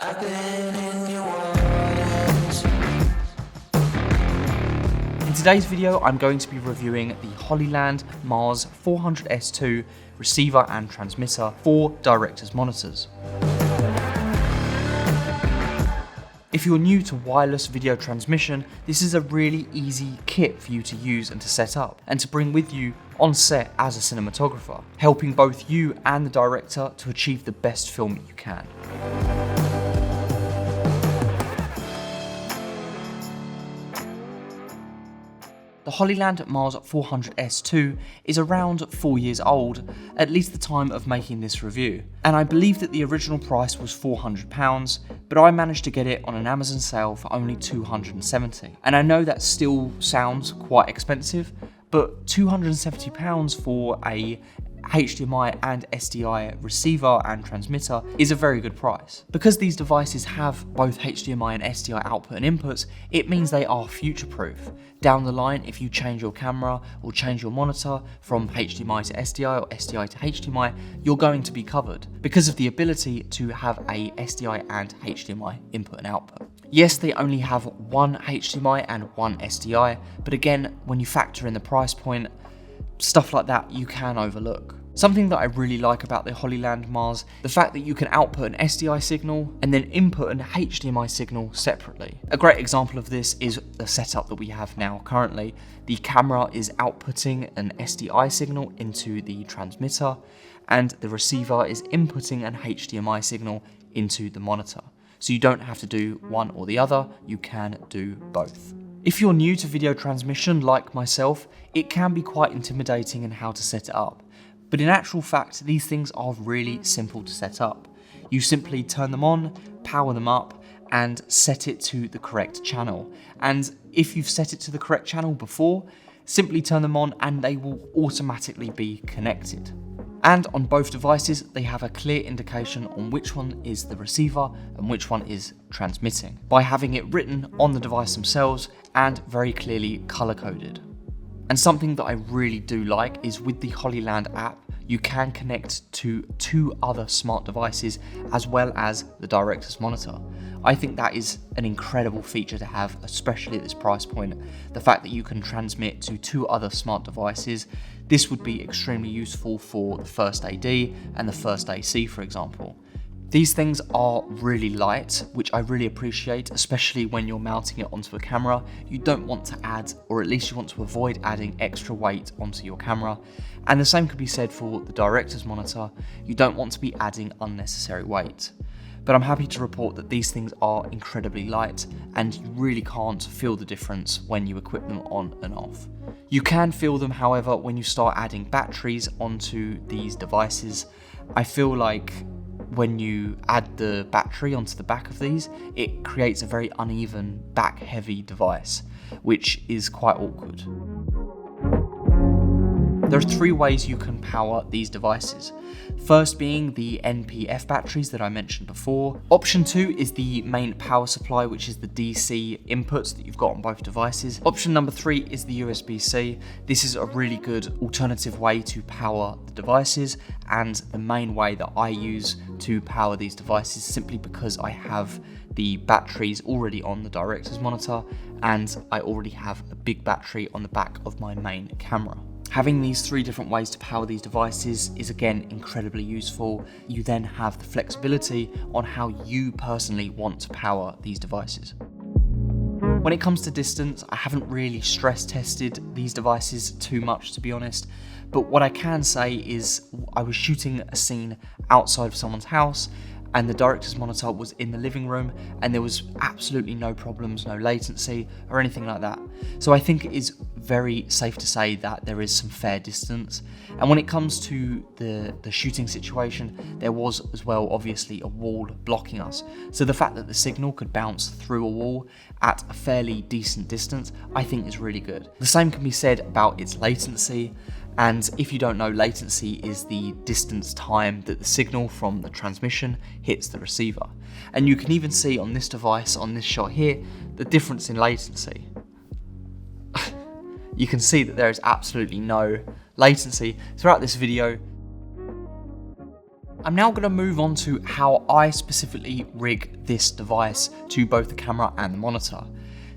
I've been in your waters. In today's video, I'm going to be reviewing the Hollyland Mars 400S2 receiver and transmitter for director's monitors. If you're new to wireless video transmission, this is a really easy kit for you to use and to set up, and to bring with you on set as a cinematographer, helping both you and the director to achieve the best film that you can. The Hollyland Mars 400S2 is around 4 years old, at least the time of making this review, and I believe that the original price was £400, but I managed to get it on an Amazon sale for only £270. And I know that still sounds quite expensive, but £270 for a HDMI and SDI receiver and transmitter is a very good price. Because these devices have both HDMI and SDI output and inputs, it means they are future-proof. Down the line, if you change your camera or change your monitor from HDMI to SDI or SDI to HDMI, you're going to be covered because of the ability to have a SDI and HDMI input and output. Yes, they only have one HDMI and one SDI, but again, when you factor in the price point, stuff like that you can overlook. Something that I really like about the Hollyland Mars, the fact that you can output an SDI signal and then input an HDMI signal separately. A great example of this is the setup that we have now currently. The camera is outputting an SDI signal into the transmitter, and the receiver is inputting an HDMI signal into the monitor. So you don't have to do one or the other, you can do both. If you're new to video transmission like myself, it can be quite intimidating in how to set it up. But in actual fact, these things are really simple to set up. You simply turn them on, power them up, and set it to the correct channel. And if you've set it to the correct channel before, simply turn them on and they will automatically be connected. And on both devices, they have a clear indication on which one is the receiver and which one is transmitting, by having it written on the device themselves and very clearly color-coded. And something that I really do like is with the Hollyland app, you can connect to 2 other smart devices as well as the director's monitor. I think that is an incredible feature to have, especially at this price point. The fact that you can transmit to 2 other smart devices, this would be extremely useful for the first AD and the first AC, for example. These things are really light, which I really appreciate, especially when you're mounting it onto a camera. You don't want to add, or at least you want to avoid adding extra weight onto your camera. And the same could be said for the director's monitor. You don't want to be adding unnecessary weight. But I'm happy to report that these things are incredibly light, and you really can't feel the difference when you equip them on and off. You can feel them, however, when you start adding batteries onto these devices. I feel like when you add the battery onto the back of these, it creates a very uneven, back-heavy device, which is quite awkward. There are 3 ways you can power these devices. First being the NPF batteries that I mentioned before. Option 2 is the main power supply, which is the DC inputs that you've got on both devices. Option number 3 is the USB-C. This is a really good alternative way to power the devices, and the main way that I use to power these devices, simply because I have the batteries already on the director's monitor and I already have a big battery on the back of my main camera. Having these 3 different ways to power these devices is again incredibly useful. You then have the flexibility on how you personally want to power these devices. When it comes to distance, I haven't really stress tested these devices too much, to be honest, but what I can say is I was shooting a scene outside of someone's house and the director's monitor was in the living room and there was absolutely no problems, no latency or anything like that. So I think it is very safe to say that there is some fair distance. And when it comes to the shooting situation, there was as well obviously a wall blocking us. So the fact that the signal could bounce through a wall at a fairly decent distance, I think is really good. The same can be said about its latency. And if you don't know, latency is the distance time that the signal from the transmission hits the receiver. And you can even see on this device, on this shot here, the difference in latency. You can see that there is absolutely no latency throughout this video. I'm now going to move on to how I specifically rig this device to both the camera and the monitor.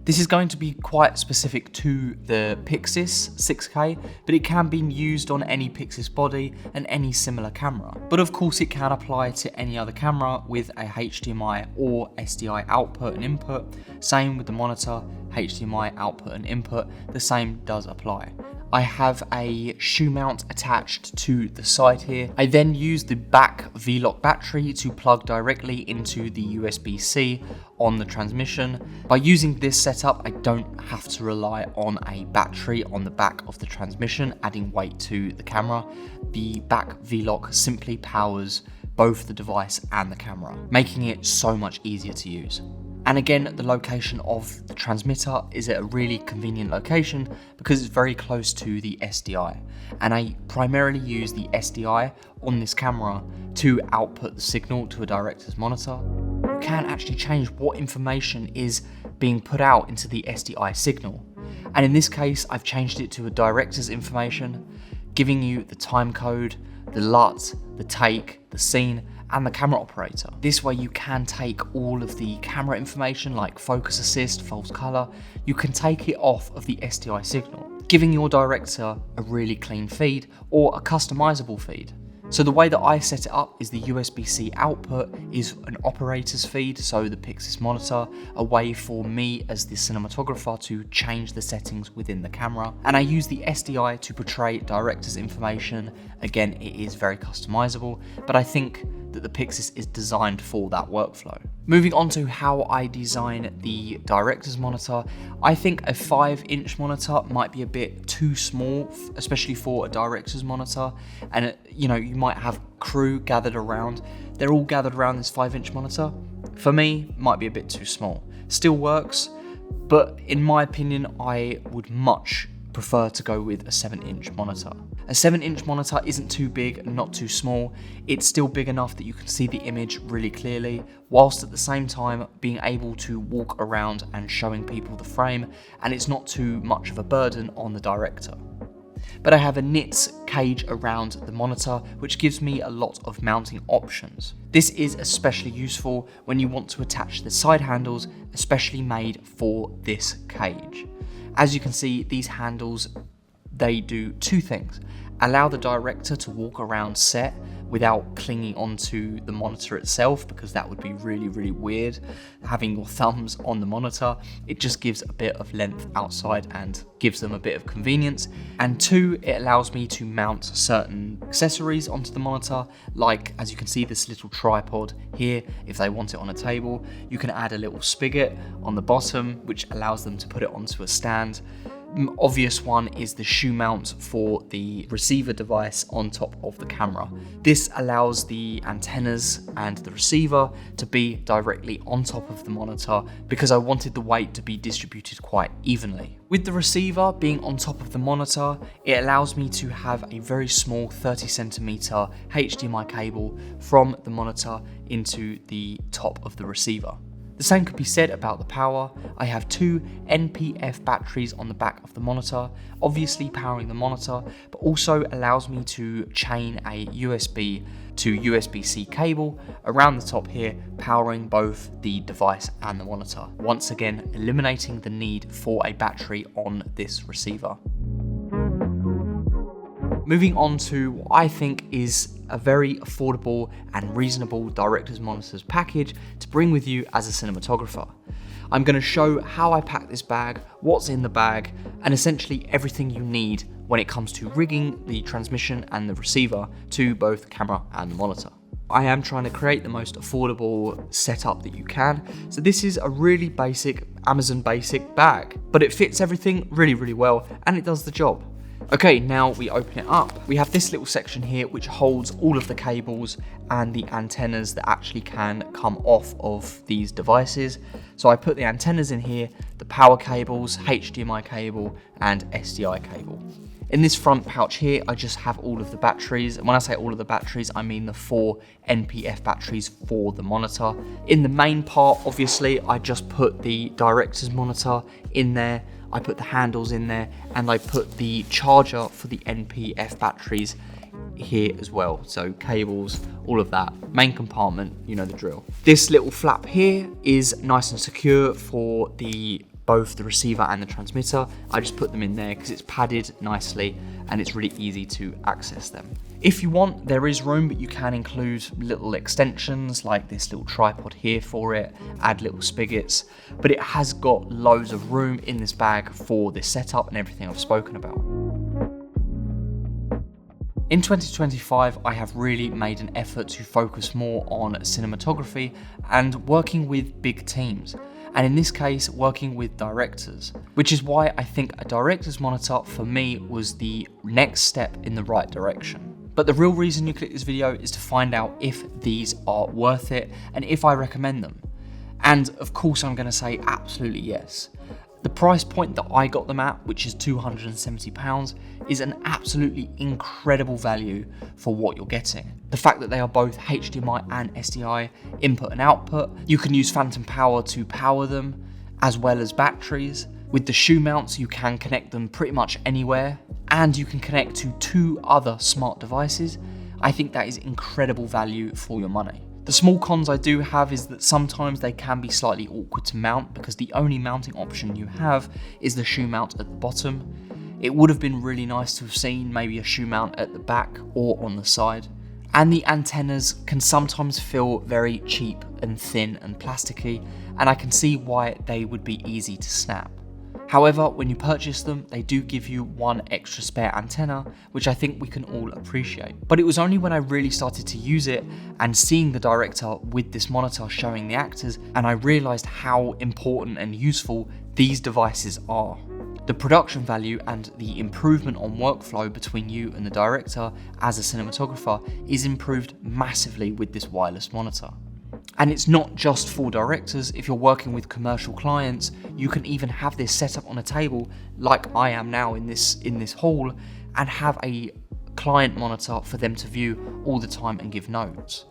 This is going to be quite specific to the PYXIS 6K, but it can be used on any PYXIS body and any similar camera. But of course it can apply to any other camera with a HDMI or SDI output and input. Same with the monitor, HDMI output and input, the same does apply. I have a shoe mount attached to the side here. I then use the back V-Lock battery to plug directly into the USB-C on the transmission. By using this setup, I don't have to rely on a battery on the back of the transmission, adding weight to the camera. The back V-Lock simply powers both the device and the camera, making it so much easier to use. And again, the location of the transmitter is at a really convenient location because it's very close to the SDI. And I primarily use the SDI on this camera to output the signal to a director's monitor. You can actually change what information is being put out into the SDI signal. And in this case, I've changed it to a director's information, giving you the time code, the LUT, the take, the scene, and the camera operator. This way you can take all of the camera information like focus assist, false color, you can take it off of the SDI signal, giving your director a really clean feed or a customizable feed. So the way that I set it up is the USB-C output is an operator's feed, so the PYXIS monitor, a way for me as the cinematographer to change the settings within the camera. And I use the SDI to portray director's information. Again, it is very customizable, but I think that the PYXIS is designed for that workflow. Moving on to how I design the director's monitor, I think a 5-inch monitor might be a bit too small, especially for a director's monitor. And you might have crew gathered around. They're all gathered around this 5-inch monitor. For me, might be a bit too small. Still works, but in my opinion, I would much prefer to go with a 7-inch monitor. A 7-inch monitor isn't too big, not too small. It's still big enough that you can see the image really clearly, whilst at the same time being able to walk around and showing people the frame, and it's not too much of a burden on the director. But I have a knit cage around the monitor, which gives me a lot of mounting options. This is especially useful when you want to attach the side handles, especially made for this cage. As you can see, these handles, they do two things. Allow the director to walk around set without clinging onto the monitor itself, because that would be really, really weird. Having your thumbs on the monitor, it just gives a bit of length outside and gives them a bit of convenience. And two, it allows me to mount certain accessories onto the monitor, like, as you can see, this little tripod here. If they want it on a table, you can add a little spigot on the bottom, which allows them to put it onto a stand. Obvious one is the shoe mount for the receiver device on top of the camera. This allows the antennas and the receiver to be directly on top of the monitor because I wanted the weight to be distributed quite evenly. With the receiver being on top of the monitor, it allows me to have a very small 30cm HDMI cable from the monitor into the top of the receiver. The same could be said about the power. I have two NPF batteries on the back of the monitor, obviously powering the monitor, but also allows me to chain a USB to USB-C cable around the top here, powering both the device and the monitor. Once again, eliminating the need for a battery on this receiver. Moving on to what I think is a very affordable and reasonable director's monitors package to bring with you as a cinematographer. I'm going to show how I pack this bag, what's in the bag, and essentially everything you need when it comes to rigging the transmission and the receiver to both the camera and the monitor. I am trying to create the most affordable setup that you can, so this is a really basic Amazon basic bag, but it fits everything really, really well and it does the job. Okay, now we open it up. We have this little section here which holds all of the cables and the antennas that actually can come off of these devices. So I put the antennas in here, the power cables, HDMI cable, and SDI cable. In this front pouch here, I just have all of the batteries. And when I say all of the batteries, I mean the 4 NPF batteries for the monitor. In the main part, obviously, I just put the director's monitor in there. I put the handles in there, and I put the charger for the NPF batteries here as well. So cables, all of that. Main compartment, you know the drill. This little flap here is nice and secure for both the receiver and the transmitter. I just put them in there because it's padded nicely and it's really easy to access them. If you want, there is room, but you can include little extensions like this little tripod here for it, add little spigots, but it has got loads of room in this bag for this setup and everything I've spoken about. In 2025, I have really made an effort to focus more on cinematography and working with big teams. And in this case, working with directors, which is why I think a director's monitor for me was the next step in the right direction. But the real reason you click this video is to find out if these are worth it and if I recommend them. And of course, I'm going to say absolutely yes. The price point that I got them at, which is £270, is an absolutely incredible value for what you're getting. The fact that they are both HDMI and SDI input and output, you can use phantom power to power them, as well as batteries. With the shoe mounts, you can connect them pretty much anywhere, and you can connect to 2 other smart devices. I think that is incredible value for your money. The small cons I do have is that sometimes they can be slightly awkward to mount because the only mounting option you have is the shoe mount at the bottom. It would have been really nice to have seen maybe a shoe mount at the back or on the side. And the antennas can sometimes feel very cheap and thin and plasticky, and I can see why they would be easy to snap. However, when you purchase them, they do give you 1 extra spare antenna, which I think we can all appreciate. But it was only when I really started to use it and seeing the director with this monitor showing the actors, and I realized how important and useful these devices are. The production value and the improvement on workflow between you and the director as a cinematographer is improved massively with this wireless monitor. And it's not just for directors. If you're working with commercial clients, you can even have this set up on a table like I am now in this hall and have a client monitor for them to view all the time and give notes.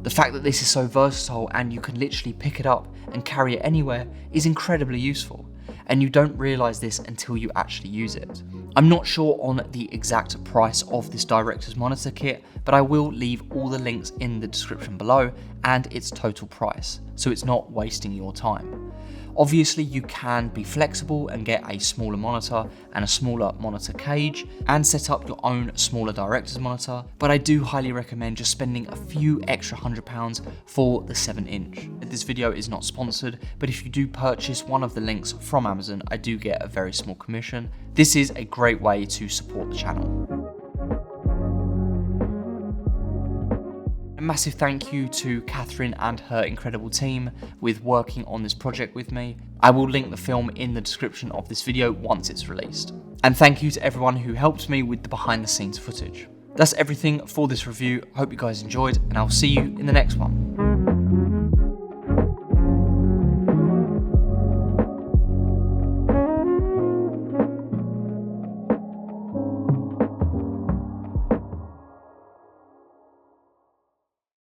The fact that this is so versatile and you can literally pick it up and carry it anywhere is incredibly useful. And you don't realize this until you actually use it. I'm not sure on the exact price of this director's monitor kit, but I will leave all the links in the description below and its total price, so it's not wasting your time. Obviously, you can be flexible and get a smaller monitor and a smaller monitor cage and set up your own smaller director's monitor, but I do highly recommend just spending a few extra £100 for the 7-inch. This video is not sponsored, but if you do purchase one of the links from Amazon, I do get a very small commission. This is a great way to support the channel. A massive thank you to Catherine and her incredible team with working on this project with me. I will link the film in the description of this video once it's released. And thank you to everyone who helped me with the behind the scenes footage. That's everything for this review. Hope you guys enjoyed, and I'll see you in the next one.